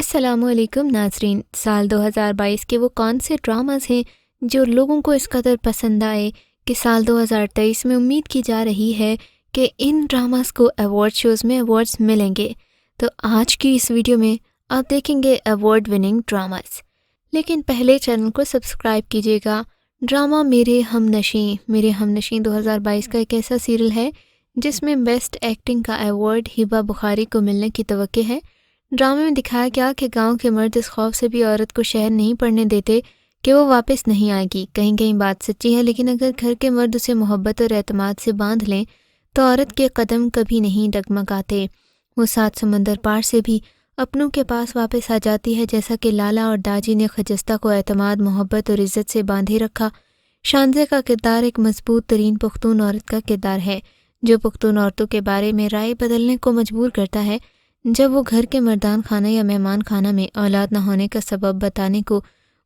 السلام علیکم ناظرین۔ سال 2022 کے وہ کون سے ڈراماز ہیں جو لوگوں کو اس قدر پسند آئے کہ سال 2023 میں امید کی جا رہی ہے کہ ان ڈراماز کو ایوارڈ شوز میں ایوارڈز ملیں گے۔ تو آج کی اس ویڈیو میں آپ دیکھیں گے ایوارڈ وننگ ڈراماز، لیکن پہلے چینل کو سبسکرائب کیجیے گا۔ ڈرامہ میرے ہم نشیں 2022 کا ایک ایسا سیریل ہے جس میں بیسٹ ایکٹنگ کا ایوارڈ ہبہ بخاری کو ملنے کی توقع ہے۔ ڈرامے میں دکھایا گیا کہ گاؤں کے مرد اس خوف سے بھی عورت کو شہر نہیں پڑنے دیتے کہ وہ واپس نہیں آئے گی۔ کہیں کہیں بات سچی ہے، لیکن اگر گھر کے مرد اسے محبت اور اعتماد سے باندھ لیں تو عورت کے قدم کبھی نہیں ڈگمگاتے۔ وہ 7 سمندر پار سے بھی اپنوں کے پاس واپس آ جاتی ہے، جیسا کہ لالا اور داجی نے خجستہ کو اعتماد، محبت اور عزت سے باندھے رکھا۔ شانزے کا کردار ایک مضبوط ترین پختون عورت کا کردار ہے جو پختون عورتوں کے بارے میں رائے بدلنے کو مجبور کرتا ہے۔ جب وہ گھر کے مردان خانہ یا مہمان خانہ میں اولاد نہ ہونے کا سبب بتانے کو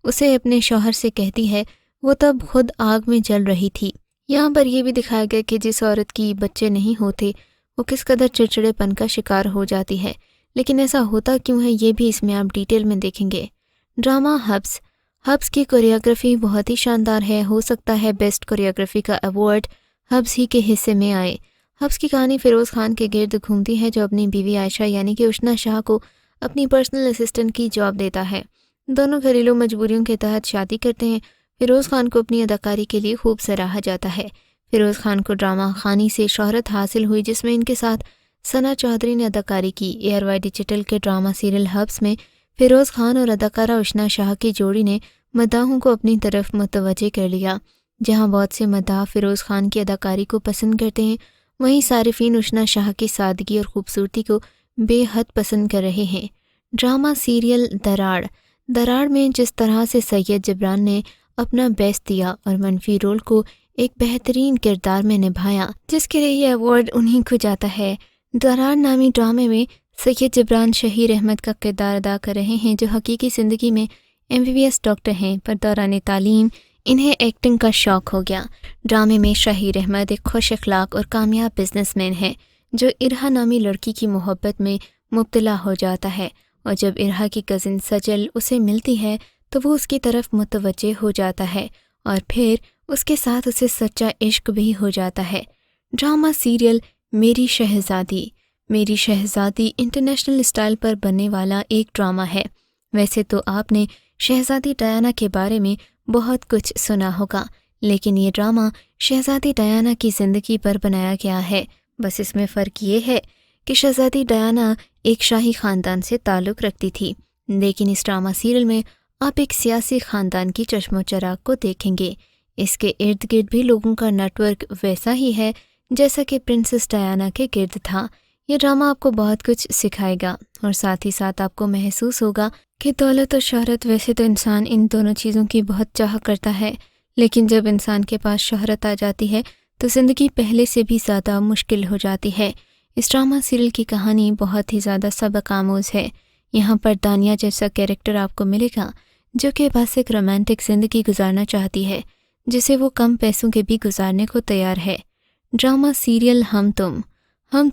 اسے اپنے شوہر سے کہتی ہے، وہ تب خود آگ میں جل رہی تھی۔ یہاں پر یہ بھی دکھایا گیا کہ جس عورت کی بچے نہیں ہوتے وہ کس قدر چڑچڑے پن کا شکار ہو جاتی ہے، لیکن ایسا ہوتا کیوں ہے یہ بھی اس میں آپ ڈیٹیل میں دیکھیں گے۔ ڈرامہ ہبس کی کوریوگرافی بہت ہی شاندار ہے۔ ہو سکتا ہے بیسٹ کوریوگرافی کا ایوارڈ ہبس ہی کے حصے میں آئے۔ ہبس کی کہانی فیروز خان کے گرد گھومتی ہے جو اپنی بیوی عائشہ یعنی کہ اشنا شاہ کو اپنی پرسنل اسسٹنٹ کی جاب دیتا ہے۔ دونوں گھریلو مجبوریوں کے تحت شادی کرتے ہیں۔ فیروز خان کو اپنی اداکاری کے لیے خوب سراہا جاتا ہے۔ فیروز خان کو ڈرامہ خانی سے شہرت حاصل ہوئی جس میں ان کے ساتھ ثنا چودھری نے اداکاری کی۔ ایئر وائی ڈیجیٹل کے ڈرامہ سیریل ہبس میں فیروز خان اور اداکارہ اشنا شاہ کی جوڑی نے مداحوں کو اپنی طرف متوجہ کر لیا۔ جہاں بہت سے مداح فیروز خان کی اداکاری کو پسند کرتے ہیں، وہیں صارفین اشنا شاہ کی سادگی اور خوبصورتی کو بے حد پسند کر رہے ہیں۔ ڈرامہ سیریل دراڑ میں جس طرح سے سید جبران نے اپنا بیسٹ دیا اور منفی رول کو ایک بہترین کردار میں نبھایا، جس کے لیے یہ ایوارڈ انہیں کو جاتا ہے۔ دراڑ نامی ڈرامے میں سید جبران شہیر احمد کا کردار ادا کر رہے ہیں جو حقیقی زندگی میں MBBS ڈاکٹر ہیں، پر دوران تعلیم انہیں ایکٹنگ کا شوق ہو گیا۔ ڈرامے میں شہیر احمد ایک خوش اخلاق اور کامیاب بزنس مین ہے جو ارہا نامی لڑکی کی محبت میں مبتلا ہو جاتا ہے، اور جب ارہا کی کزن سجل اسے ملتی ہے تو وہ اس کی طرف متوجہ ہو جاتا ہے اور پھر اس کے ساتھ اسے سچا عشق بھی ہو جاتا ہے۔ ڈرامہ سیریل میری شہزادی انٹرنیشنل اسٹائل پر بننے والا ایک ڈرامہ ہے۔ ویسے تو آپ نے شہزادی ڈیانا کے بارے میں بہت کچھ سنا ہوگا، لیکن یہ ڈرامہ شہزادی ڈیانا کی زندگی پر بنایا گیا ہے۔ بس اس میں فرق یہ ہے کہ شہزادی ڈیانا ایک شاہی خاندان سے تعلق رکھتی تھی، لیکن اس ڈرامہ سیریل میں آپ ایک سیاسی خاندان کی چشم و چراغ کو دیکھیں گے۔ اس کے ارد گرد بھی لوگوں کا نیٹ ورک ویسا ہی ہے جیسا کہ پرنسس ڈیانا کے گرد تھا۔ یہ ڈرامہ آپ کو بہت کچھ سکھائے گا اور ساتھ ہی ساتھ آپ کو محسوس ہوگا کہ دولت اور شہرت، ویسے تو انسان ان دونوں چیزوں کی بہت چاہ کرتا ہے، لیکن جب انسان کے پاس شہرت آ جاتی ہے تو زندگی پہلے سے بھی زیادہ مشکل ہو جاتی ہے۔ اس ڈرامہ سیریل کی کہانی بہت ہی زیادہ سبق آموز ہے۔ یہاں پر دانیہ جیسا کیریکٹر آپ کو ملے گا جو کہ بس ایک رومانٹک زندگی گزارنا چاہتی ہے جسے وہ کم پیسوں کے بھی گزارنے کو تیار ہے۔ ڈرامہ سیریل ہم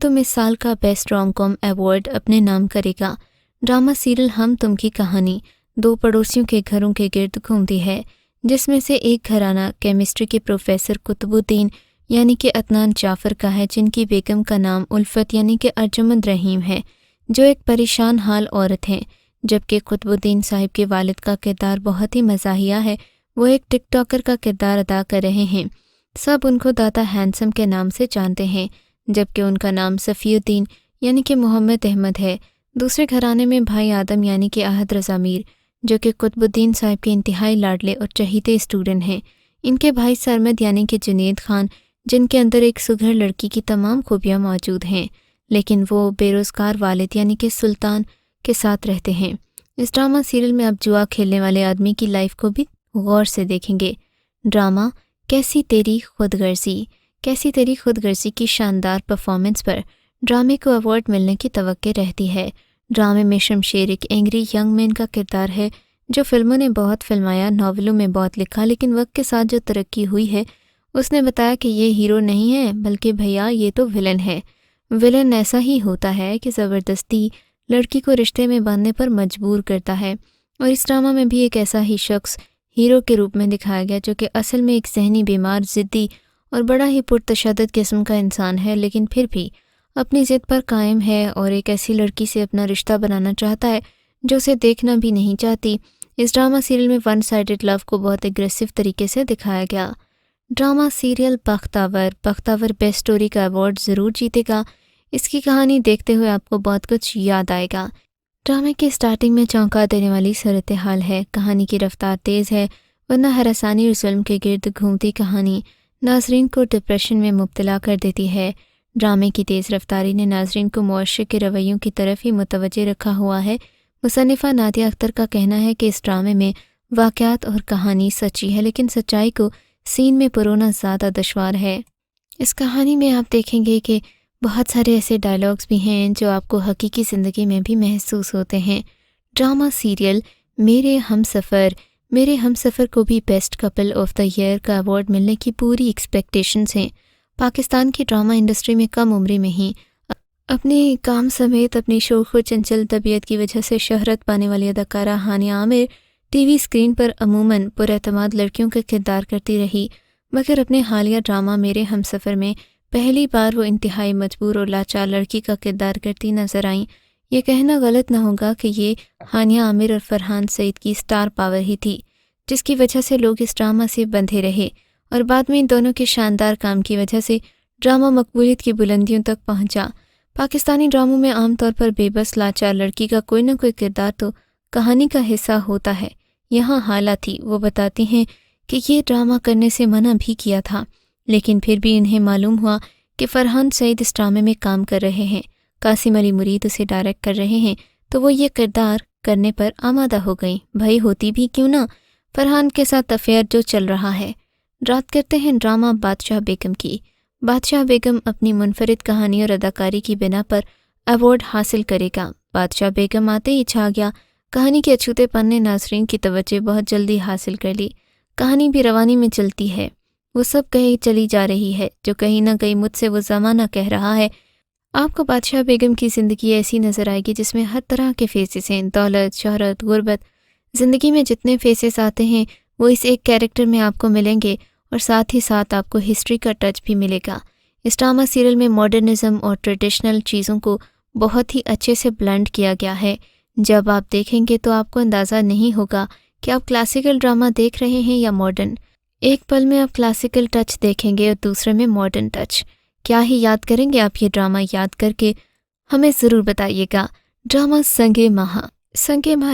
تم اس سال کا بیسٹ روم کام ایوارڈ اپنے نام کرے گا۔ ڈرامہ سیریل ہم تم کی کہانی 2 پڑوسیوں کے گھروں کے گرد گھومتی ہے، جس میں سے ایک گھرانہ کیمسٹری کے پروفیسر قطب الدین یعنی کہ عدنان جعفر کا ہے، جن کی بیگم کا نام الفت یعنی کہ ارجمند رحیم ہے، جو ایک پریشان حال عورت ہیں، جبکہ قطب الدین صاحب کے والد کا کردار بہت ہی مزاحیہ ہے۔ وہ ایک ٹک ٹاکر کا کردار ادا کر رہے ہیں۔ سب ان کو دادا ہینسم کے نام سے جانتے ہیں، جبکہ ان کا نام صفی الدین یعنی کہ محمد احمد ہے۔ دوسرے گھرانے میں بھائی آدم یعنی کہ احد رضا میر، جو کہ قطب الدین صاحب کے انتہائی لاڈلے اور چہیتے اسٹوڈنٹ ہیں۔ ان کے بھائی سرمد یعنی کہ جنید خان، جن کے اندر ایک سگھر لڑکی کی تمام خوبیاں موجود ہیں، لیکن وہ بے روزگار والد یعنی کہ سلطان کے ساتھ رہتے ہیں۔ اس ڈرامہ سیریل میں آپ جوا کھیلنے والے آدمی کی لائف کو بھی غور سے دیکھیں گے۔ ڈرامہ کیسی تیری خود غرضی کی شاندار پرفارمنس پر ڈرامے کو ایوارڈ ملنے کی توقع رہتی ہے۔ ڈرامے میں شمشیر ایک اینگری ینگ مین کا کردار ہے جو فلموں نے بہت فلمایا، ناولوں میں بہت لکھا، لیکن وقت کے ساتھ جو ترقی ہوئی ہے اس نے بتایا کہ یہ ہیرو نہیں ہے بلکہ بھیا یہ تو ولن ہے۔ ولن ایسا ہی ہوتا ہے کہ زبردستی لڑکی کو رشتے میں باندھنے پر مجبور کرتا ہے، اور اس ڈرامہ میں بھی ایک ایسا ہی شخص ہیرو کے روپ میں دکھایا گیا جو کہ اصل میں ایک ذہنی بیمار، ضدی اور بڑا ہی پرتشدد قسم کا انسان ہے، لیکن پھر بھی اپنی ضد پر قائم ہے اور ایک ایسی لڑکی سے اپنا رشتہ بنانا چاہتا ہے جو اسے دیکھنا بھی نہیں چاہتی۔ اس ڈرامہ سیریل میں ون سائیڈڈ لو کو بہت اگریسو طریقے سے دکھایا گیا۔ ڈرامہ سیریل بختاور بیسٹ سٹوری کا ایوارڈ ضرور جیتے گا۔ اس کی کہانی دیکھتے ہوئے آپ کو بہت کچھ یاد آئے گا۔ ڈرامے کی سٹارٹنگ میں چونکا دینے والی صورتحال ہے، کہانی کی رفتار تیز ہے، ورنہ ہراسانی اور ظلم کے گرد گھومتی کہانی ناظرین کو ڈپریشن میں مبتلا کر دیتی ہے۔ ڈرامے کی تیز رفتاری نے ناظرین کو معاشرے کے رویوں کی طرف ہی متوجہ رکھا ہوا ہے۔ مصنفہ نادیہ اختر کا کہنا ہے کہ اس ڈرامے میں واقعات اور کہانی سچی ہے، لیکن سچائی کو سین میں پرونا زیادہ دشوار ہے۔ اس کہانی میں آپ دیکھیں گے کہ بہت سارے ایسے ڈائلاگز بھی ہیں جو آپ کو حقیقی زندگی میں بھی محسوس ہوتے ہیں۔ ڈرامہ سیریل میرے ہم سفر کو بھی best couple of the year کا ایوارڈ ملنے کی پوری ایکسپیکٹیشنز ہیں۔ پاکستان کی ڈرامہ انڈسٹری میں کم عمری میں ہی اپنے کام سمیت اپنی شوخ و چنچل طبیعت کی وجہ سے شہرت پانے والی اداکارہ ہانیہ عامر ٹی وی اسکرین پر عموماً پر اعتماد لڑکیوں کا کردار کرتی رہی، مگر اپنے حالیہ ڈرامہ میرے ہم سفر میں پہلی بار وہ انتہائی مجبور اور لاچار لڑکی کا کردار کرتی نظر آئیں۔ یہ کہنا غلط نہ ہوگا کہ یہ ہانیہ عامر اور فرحان سعید کی سٹار پاور ہی تھی، جس کی وجہ سے لوگ اس ڈرامہ سے بندھے رہے، اور بعد میں ان دونوں کے شاندار کام کی وجہ سے ڈرامہ مقبولیت کی بلندیوں تک پہنچا۔ پاکستانی ڈراموں میں عام طور پر بے بس لاچار لڑکی کا کوئی نہ کوئی کردار تو کہانی کا حصہ ہوتا ہے۔ یہاں حالہ تھی، وہ بتاتی ہیں کہ یہ ڈرامہ کرنے سے منع بھی کیا تھا، لیکن پھر بھی انہیں معلوم ہوا کہ فرحان سعید اس ڈرامے میں کام کر رہے ہیں، قاسم علی مرید اسے ڈائریکٹ کر رہے ہیں، تو وہ یہ کردار کرنے پر آمادہ ہو گئیں۔ بھائی ہوتی بھی کیوں نہ، فرحان کے ساتھ افیئر جو چل رہا ہے۔ رات کرتے ہیں ڈرامہ بادشاہ بیگم کی۔ بادشاہ بیگم اپنی منفرد کہانی اور اداکاری کی بنا پر ایوارڈ حاصل کرے گا۔ بادشاہ بیگم آتے ہی چھا گیا۔ کہانی کے اچھوتے پن نے ناظرین کی توجہ بہت جلدی حاصل کر لی۔ کہانی بھی روانی میں چلتی ہے، وہ سب کہیں چلی جا رہی ہے جو کہیں نہ کہیں مجھ سے وہ زمانہ کہہ رہا ہے۔ آپ کو بادشاہ بیگم کی زندگی ایسی نظر آئے گی جس میں ہر طرح کے فیسز ہیں، دولت، شہرت، غربت۔ زندگی میں جتنے فیسز آتے ہیں وہ اس ایک کیریکٹر میں آپ کو ملیں گے، اور ساتھ ہی ساتھ آپ کو ہسٹری کا ٹچ بھی ملے گا۔ اس ڈرامہ سیریل میں ماڈرنزم اور ٹریڈیشنل چیزوں کو بہت ہی اچھے سے بلینڈ کیا گیا ہے۔ جب آپ دیکھیں گے تو آپ کو اندازہ نہیں ہوگا کہ آپ کلاسیکل ڈرامہ دیکھ رہے ہیں یا ماڈرن۔ ایک پل میں آپ کلاسیکل ٹچ دیکھیں گے اور دوسرے میں ماڈرن ٹچ۔ کیا ہی یاد کریں گے آپ یہ ڈرامہ؟ یاد کر کے ہمیں ضرور بتائیے گا۔ ڈرامہ سنگ ماہ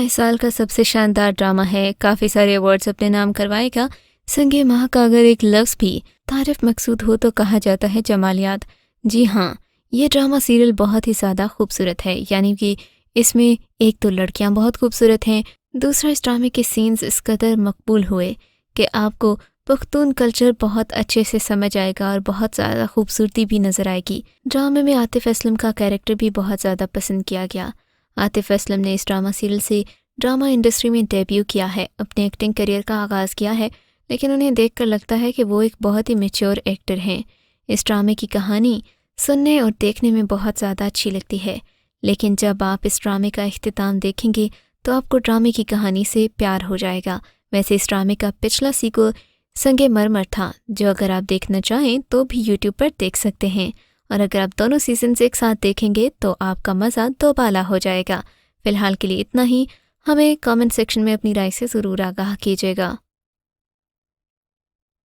اس سال کا سب سے شاندار ڈرامہ ہے، کافی سارے ایوارڈز اپنے نام کروائے گا۔ سنگ ماہ کا اگر ایک لفظ بھی تعریف مقصود ہو تو کہا جاتا ہے جمالیات۔ جی ہاں، یہ ڈرامہ سیریل بہت ہی زیادہ خوبصورت ہے، یعنی کہ اس میں ایک تو لڑکیاں بہت خوبصورت ہیں، دوسرا اس ڈرامے کے سینز اس قدر مقبول ہوئے کہ آپ کو پختون کلچر بہت اچھے سے سمجھ آئے گا اور بہت زیادہ خوبصورتی بھی نظر آئے گی۔ ڈرامے میں عاطف اسلم کا کیریکٹر بھی بہت زیادہ پسند کیا گیا۔ عاطف اسلم نے اس ڈرامہ سیریل سے ڈرامہ انڈسٹری میں ڈیبیو کیا ہے، اپنے ایکٹنگ کیریئر کا آغاز کیا ہے، لیکن انہیں دیکھ کر لگتا ہے کہ وہ ایک بہت ہی میچور ایکٹر ہیں۔ اس ڈرامے کی کہانی سننے اور دیکھنے میں بہت زیادہ اچھی لگتی ہے، لیکن جب آپ اس ڈرامے کا اختتام دیکھیں گے تو آپ کو ڈرامے کی کہانی سے پیار ہو جائے گا۔ ویسے اس ڈرامے کا پچھلا سیکول سنگ مرمر تھا، جو اگر آپ دیکھنا چاہیں تو بھی یوٹیوب پر دیکھ سکتے ہیں، اور اگر آپ دونوں سیزنز ایک ساتھ دیکھیں گے تو آپ کا مزہ دوبالا ہو جائے گا۔ فی الحال کے لیے اتنا ہی، ہمیں کامنٹ سیکشن میں اپنی رائے سے ضرور آگاہ کیجیے گا۔